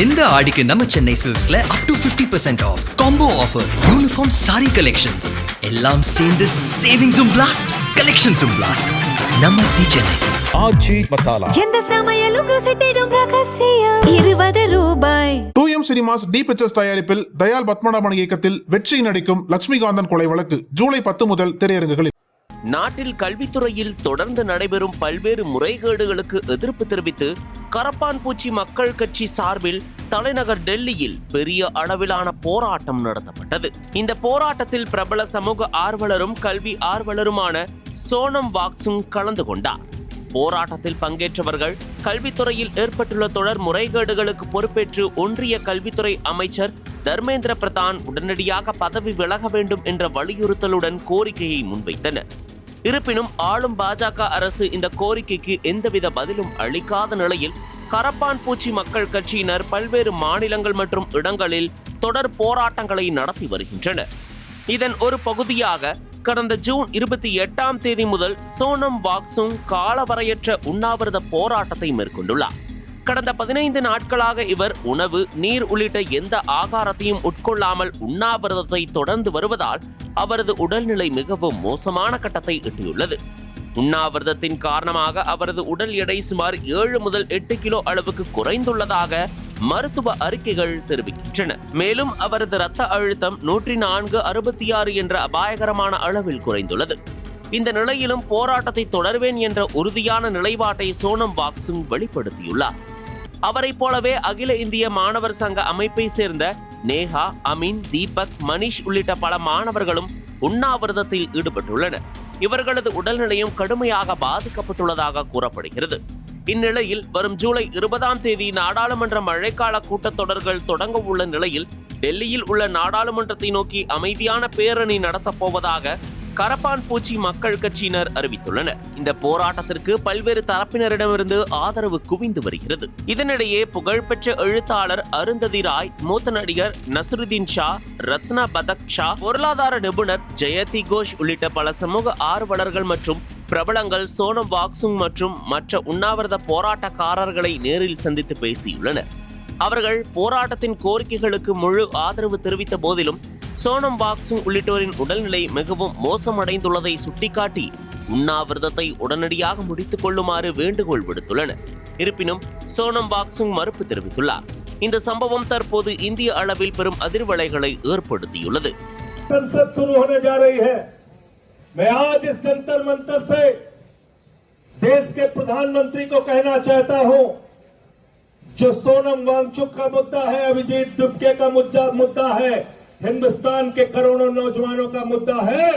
இந்த ஆடிக்கு நம்ம சென்னை சில்க்ஸ்ல up to 50% off combo offer, uniform sari collections எல்லாம் சேர்ந்து சேவிங்ஸும் பிளாஸ்ட், கலெக்ஷன்ஸும் பிளாஸ்ட். நம்ம தி சென்னை சில்க்ஸ். ஆச்சி மசாலா எந்த சமையலும் ருசி தேடும் ரகசியம் 20 ரூபாய். 2M சினிமாஸ் டி பிக்சர்ஸ் தயாரிப்பில் தயால் பத்மநாபன் இயக்கத்தில் வெற்றி நடிக்கும் லட்சுமிகாந்தன் கொலை வழக்கு ஜூலை 10 முதல் திரையரங்குகளில். நாட்டில் கல்வித்துறையில் தொடர்ந்து நடைபெறும் பல்வேறு முறைகேடுகளுக்கு எதிர்ப்பு தெரிவித்து கரப்பான்பூச்சி மக்கள் கட்சி சார்பில் தலைநகர் டெல்லியில் பெரிய அளவிலான போராட்டம் நடத்தப்பட்டது. இந்த போராட்டத்தில் பிரபல சமூக ஆர்வலரும் கல்வி ஆர்வலருமான சோனம் வாங்சுக் கலந்து கொண்டார். போராட்டத்தில் பங்கேற்றவர்கள் கல்வித்துறையில் ஏற்பட்டுள்ள தொடர் முறைகேடுகளுக்கு பொறுப்பேற்று ஒன்றிய கல்வித்துறை அமைச்சர் தர்மேந்திர பிரதான் உடனடியாக பதவி விலக வேண்டும் என்ற வலியுறுத்தலுடன் கோரிக்கையை முன்வைத்தனர். இருப்பினும் ஆளும் பாஜக அரசு இந்த கோரிக்கைக்கு எந்தவித பதிலும் அளிக்காத நிலையில் கரப்பான்பூச்சி மக்கள் கட்சியினர் பல்வேறு மாநிலங்கள் மற்றும் இடங்களில் தொடர் போராட்டங்களை நடத்தி வருகின்றனர். இதன் ஒரு பகுதியாக கடந்த ஜூன் 28 முதல் சோனம் வாங்சுக் காலவரையற்ற உண்ணாவிரத போராட்டத்தை மேற்கொண்டுள்ளார். கடந்த 15 நாட்களாக இவர் உணவு, நீர் உள்ளிட்ட எந்த ஆகாரத்தையும் உட்கொள்ளாமல் உண்ணாவிரதத்தை தொடர்ந்து வருவதால் அவரது உடல்நிலை மிகவும் மோசமான கட்டத்தை எட்டியுள்ளது. உண்ணாவிரதத்தின் காரணமாக அவரது உடல் எடை சுமார் 7 முதல் 8 கிலோ அளவுக்கு குறைந்துள்ளதாக மருத்துவ அறிக்கைகள் தெரிவிக்கின்றன. மேலும் அவரது இரத்த அழுத்தம் 104/66 என்ற அபாயகரமான அளவில் குறைந்துள்ளது. இந்த நிலையிலும் போராட்டத்தை தொடர்வேன் என்ற உறுதியான நிலைப்பாட்டை சோனம் வாங்சுக் வெளிப்படுத்தியுள்ளார். அவரை போலவே அகில இந்திய மாணவர் சங்க அமைப்பை சேர்ந்த நேஹா, அமீன், தீபக், மனிஷ் உள்ளிட்ட பல மாணவர்களும் உண்ணாவிரதத்தில் ஈடுபட்டுள்ளனர். இவர்களது உடல்நிலையும் கடுமையாக பாதிக்கப்பட்டுள்ளதாக கூறப்படுகிறது. இந்நிலையில் வரும் ஜூலை 20 நாடாளுமன்ற மழைக்கால கூட்டத்தொடர்கள் தொடங்க உள்ள நிலையில் டெல்லியில் உள்ள நாடாளுமன்றத்தை நோக்கி அமைதியான பேரணி நடத்தப் போவதாக கரப்பான்பூச்சி மக்கள் கட்சியினர் அறிவித்துள்ளனர். இந்த போராட்டத்திற்கு பல்வேறு தரப்பினரிடமிருந்து ஆதரவு குவிந்து வருகிறது. இதனிடையே புகழ்பெற்ற எழுத்தாளர் அருந்ததி ராய், மூத்த நடிகர் நசருதீன் ஷா, ரத்னா பதக் ஷா, பொருளாதார நிபுணர் ஜெயதி கோஷ் உள்ளிட்ட பல சமூக ஆர்வலர்கள் மற்றும் பிரபலங்கள் சோனம் வாங்சுக் மற்றும் மற்ற உண்ணாவிரத போராட்டக்காரர்களை நேரில் சந்தித்து பேசியுள்ளனர். அவர்கள் போராட்டத்தின் கோரிக்கைகளுக்கு முழு ஆதரவு தெரிவித்த போதிலும் சோனம் வாங்சுக் உள்ளிட்டோரின் உடல்நிலை மிகவும் மோசமடைந்துள்ளதை சுட்டிக்காட்டி உண்ணாவிரதத்தை உடனடியாக முடித்துக் கொள்ளுமாறு வேண்டுகோள் விடுத்துள்ளனர். இருப்பினும் சோனம் வாங்சுக் மறுப்பு தெரிவித்துள்ளார். இந்த சம்பவம் தற்போது இந்திய அளவில் பெரும் அதிர்வலைகளை ஏற்படுத்தியுள்ளது. मैं आज इस जंतर मंतर से देश के प्रधानमंत्री को कहना चाहता हूं, जो सोनम वांगचुक का मुद्दा है, अभिजीत दुबे का मुद्दा है, हिंदुस्तान के करोड़ों नौजवानों का मुद्दा है,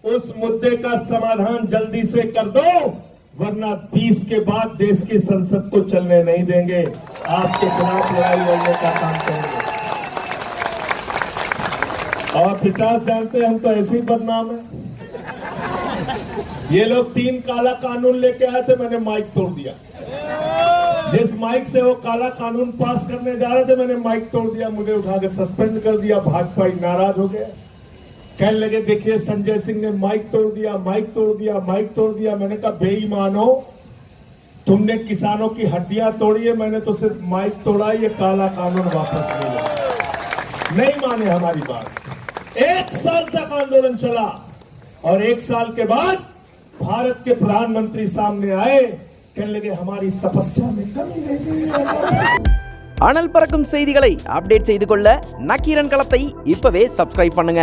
उस मुद्दे का समाधान जल्दी से कर दो, वरना 20 के बाद देश की संसद को चलने नहीं देंगे, आपके खिलाफ लड़ाई लड़ने का काम करेंगे। और 50 जानते हैं हम तो ऐसे ही बदनाम है। ये लोग 3 काला कानून लेके आए थे, मैंने माइक तोड़ दिया। जिस माइक से वो काला कानून पास करने जा रहे थे, मैंने माइक तोड़ दिया, मुझे उठा के सस्पेंड कर दिया। भाजपा नाराज हो गया, कहने लगे देखिए संजय सिंह ने माइक तोड़ दिया, माइक तोड़ दिया, माइक तोड़ दिया। मैंने कहा बेईमानो, तुमने किसानों की हड्डियां तोड़ी है, मैंने तो सिर्फ माइक तोड़ा, ये काला कानून वापस ले लिया। नहीं माने हमारी बात। 1 साल तक आंदोलन चला और 1 साल के बाद भारत के प्रधानमंत्री सामने आए, कहने लगे हमारी तपस्या में कमी नहीं। அனல் பறக்கும் செய்திகளை அப்டேட் செய்து கொள்ள நக்கீரன் களத்தை இப்பவே சப்ஸ்கிரைப் பண்ணுங்க.